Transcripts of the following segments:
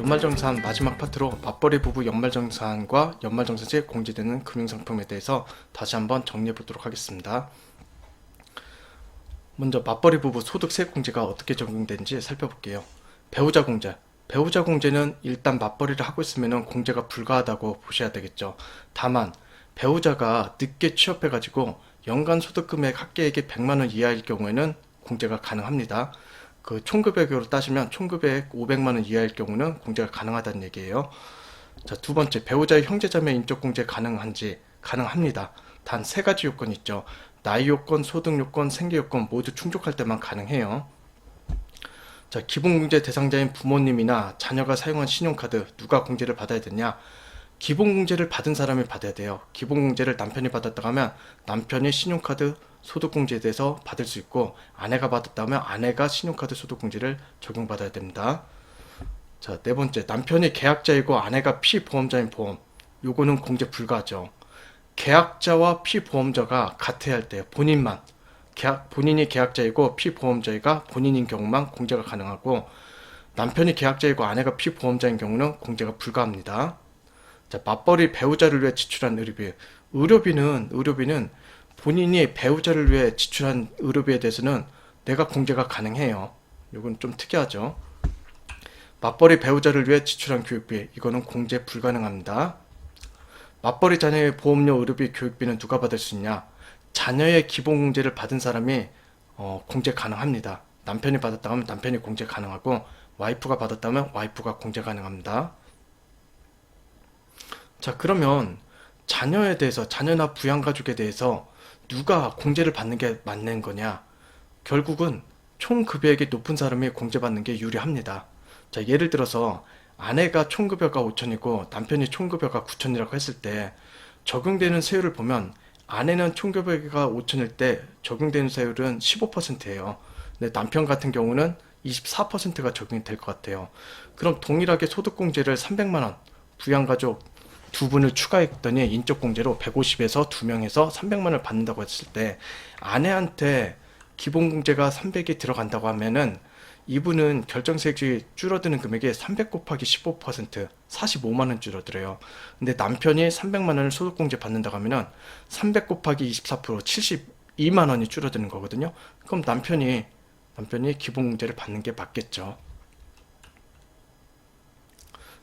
연말정산 마지막 파트로 맞벌이 부부 연말정산과 연말정산시에 공제되는 금융상품에 대해서 다시 한번 정리해 보도록 하겠습니다. 먼저 맞벌이 부부 소득세 공제가 어떻게 적용되는지 살펴볼게요. 배우자 공제. 배우자 공제는 일단 맞벌이를 하고 있으면 공제가 불가하다고 보셔야 되겠죠. 다만 배우자가 늦게 취업해가지고 연간 소득금액 합계액이 100만원 이하일 경우에는 공제가 가능합니다. 그 총급액으로 따지면 총급액 500만원 이하일 경우는 공제가 가능하다는 얘기예요. 자, 두 번째, 배우자의 형제자매 인적 공제 가능한지 가능합니다. 단 세 가지 요건이 있죠. 나이 요건, 소득 요건, 생계 요건 모두 충족할 때만 가능해요. 자, 기본 공제 대상자인 부모님이나 자녀가 사용한 신용카드 누가 공제를 받아야 되냐? 기본 공제를 받은 사람이 받아야 돼요. 기본 공제를 남편이 받았다고 하면 남편이 신용카드 소득공제에 대해서 받을 수 있고, 아내가 받았다면 아내가 신용카드 소득공제를 적용받아야 됩니다. 자, 네 번째, 남편이 계약자이고 아내가 피보험자인 보험, 요거는 공제 불가하죠. 계약자와 피보험자가 같아야 할 때 본인이 계약자이고 피보험자가 본인인 경우만 공제가 가능하고, 남편이 계약자이고 아내가 피보험자인 경우는 공제가 불가합니다. 자, 맞벌이 배우자를 위해 지출한 의료비. 의료비는 본인이 배우자를 위해 지출한 의료비에 대해서는 내가 공제가 가능해요. 이건 좀 특이하죠. 맞벌이 배우자를 위해 지출한 교육비, 이거는 공제 불가능합니다. 맞벌이 자녀의 보험료, 의료비, 교육비는 누가 받을 수 있냐? 자녀의 기본 공제를 받은 사람이 공제 가능합니다. 남편이 받았다면 남편이 공제 가능하고, 와이프가 받았다면 와이프가 공제 가능합니다. 자, 그러면 자녀에 대해서, 자녀나 부양가족에 대해서 누가 공제를 받는 게 맞는 거냐? 결국은 총 급여액이 높은 사람이 공제받는 게 유리합니다. 자, 예를 들어서 아내가 총급여가 5천이고 남편이 총급여가 9천이라고 했을 때 적용되는 세율을 보면, 아내는 총급여가 5천일 때 적용되는 세율은 15%예요. 근데 남편 같은 경우는 24%가 적용이 될 것 같아요. 그럼 동일하게 소득공제를 300만원, 부양가족 두 분을 추가했더니 인적공제로 150에서 2명에서 300만원을 받는다고 했을 때, 아내한테 기본공제가 300이 들어간다고 하면은 이분은 결정세액이 줄어드는 금액이 300 곱하기 15%, 45만원 줄어들어요. 근데 남편이 300만원을 소득공제 받는다고 하면은 300 곱하기 24%, 72만원이 줄어드는 거거든요. 그럼 남편이 기본공제를 받는 게 맞겠죠.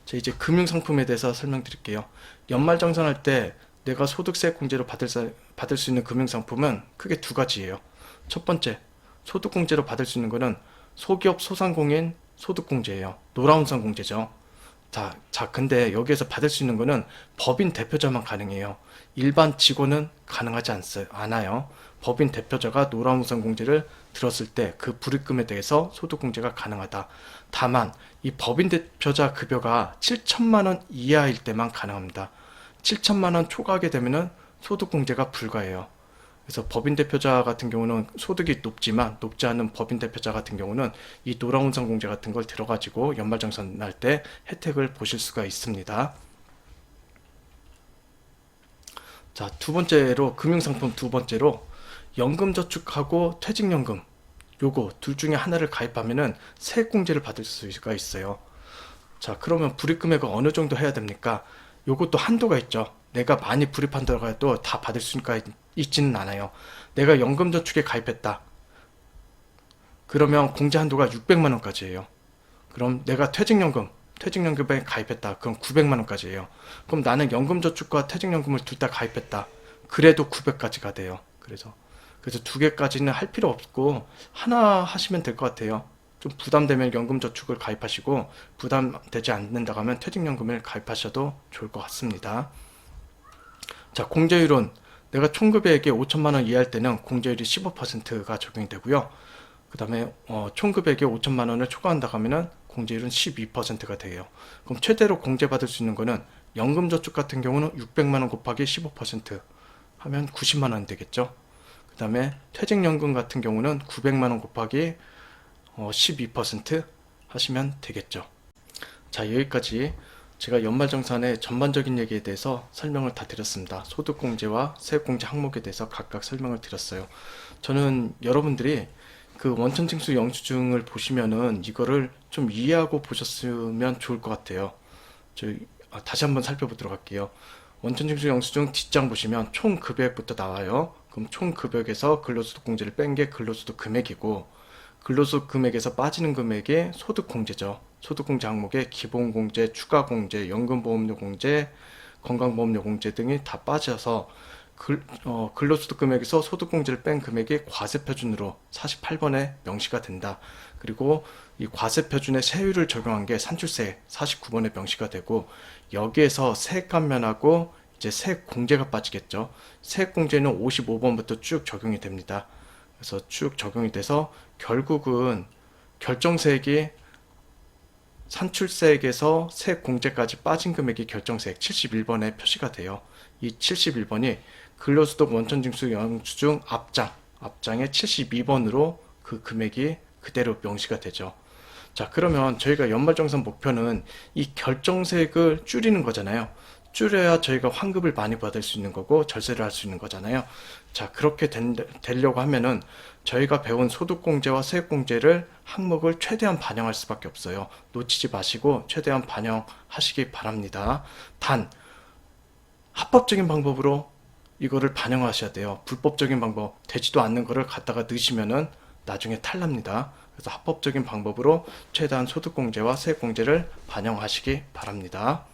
자, 이제 금융상품에 대해서 설명드릴게요. 연말정산할 때 내가 소득세 공제로 받을 수 있는 금융상품은 크게 두 가지예요. 첫 번째, 소득공제로 받을 수 있는 거는 소기업 소상공인 소득공제예요. 노라운선 공제죠. 근데 여기에서 받을 수 있는 거는 법인 대표자만 가능해요. 일반 직원은 가능하지 않아요. 법인 대표자가 노라운선 공제를 들었을 때 그 불입금에 대해서 소득공제가 가능하다. 다만 이 법인 대표자 급여가 7천만 원 이하일 때만 가능합니다. 7천만 원 초과하게 되면은 소득공제가 불가해요. 그래서 법인 대표자 같은 경우는 소득이 높지만 높지 않은 법인 대표자 같은 경우는 이 노라운선 공제 같은 걸 들어가지고 연말정산 날 때 혜택을 보실 수가 있습니다. 자, 금융상품 두 번째로 연금저축하고 퇴직연금, 요거 둘 중에 하나를 가입하면은 세액공제를 받을 수가 있어요. 자, 그러면 불입금액을 어느 정도 해야 됩니까? 요것도 한도가 있죠. 내가 많이 불입한다고 해도 다 받을 수가 있지는 않아요. 내가 연금저축에 가입했다. 그러면 공제 한도가 600만원까지예요. 그럼 내가 퇴직연금에 가입했다. 그럼 900만원까지예요. 그럼 나는 연금저축과 퇴직연금을 둘 다 가입했다. 그래도 900까지가 돼요. 그래서 두 개까지는 할 필요 없고 하나 하시면 될 것 같아요. 좀 부담되면 연금저축을 가입하시고, 부담되지 않는다고 하면 퇴직연금을 가입하셔도 좋을 것 같습니다. 자, 공제율은 내가 총급여액이 5천만원 이하일 때는 공제율이 15%가 적용이 되고요. 그 다음에 총급여액이 5천만원을 초과한다고 하면은 공제율은 12%가 돼요. 그럼 최대로 공제받을 수 있는 거는 연금저축 같은 경우는 600만원 곱하기 15% 하면 90만원 되겠죠. 그 다음에 퇴직연금 같은 경우는 900만원 곱하기 12% 하시면 되겠죠. 자, 여기까지 제가 연말정산의 전반적인 얘기에 대해서 설명을 다 드렸습니다. 소득공제와 세액공제 항목에 대해서 각각 설명을 드렸어요. 저는 여러분들이 그 원천징수 영수증을 보시면은 이거를 좀 이해하고 보셨으면 좋을 것 같아요. 다시 한번 살펴보도록 할게요. 원천징수 영수증 뒷장 보시면 총 금액부터 나와요. 그럼 총 금액에서 근로소득공제를 뺀 게 근로소득 금액이고, 근로소득 금액에서 빠지는 금액이 소득공제죠. 소득공제 항목에 기본공제, 추가공제, 연금보험료 공제, 건강보험료 공제 등이 다 빠져서 근로소득 금액에서 소득공제를 뺀 금액이 과세표준으로 48번에 명시가 된다. 그리고 이 과세표준의 세율을 적용한 게 산출세 49번에 명시가 되고, 여기에서 세액 감면하고 이제 세액 공제가 빠지겠죠. 세액 공제는 55번부터 쭉 적용이 됩니다. 그래서 쭉 적용이 돼서 결국은 결정세액이 산출세액에서 세액 공제까지 빠진 금액이 결정세액 71번에 표시가 돼요. 이 71번이 근로소득 원천징수 영수증 앞장의 72번으로 그 금액이 그대로 명시가 되죠. 자, 그러면 저희가 연말정산 목표는 이 결정세액을 줄이는 거잖아요. 줄여야 저희가 환급을 많이 받을 수 있는 거고 절세를 할 수 있는 거잖아요. 자, 그렇게 되려고 하면은 저희가 배운 소득공제와 세액공제를 항목을 최대한 반영할 수밖에 없어요. 놓치지 마시고 최대한 반영하시기 바랍니다. 단 합법적인 방법으로 이거를 반영하셔야 돼요. 불법적인 방법, 되지도 않는 거를 갖다가 넣으시면은 나중에 탈납니다. 그래서 합법적인 방법으로 최대한 소득공제와 세액공제를 반영하시기 바랍니다.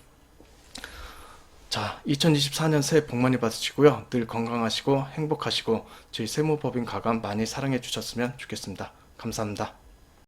자, 2024년 새해 복 많이 받으시고요. 늘 건강하시고 행복하시고 저희 세무법인 가감 많이 사랑해 주셨으면 좋겠습니다. 감사합니다.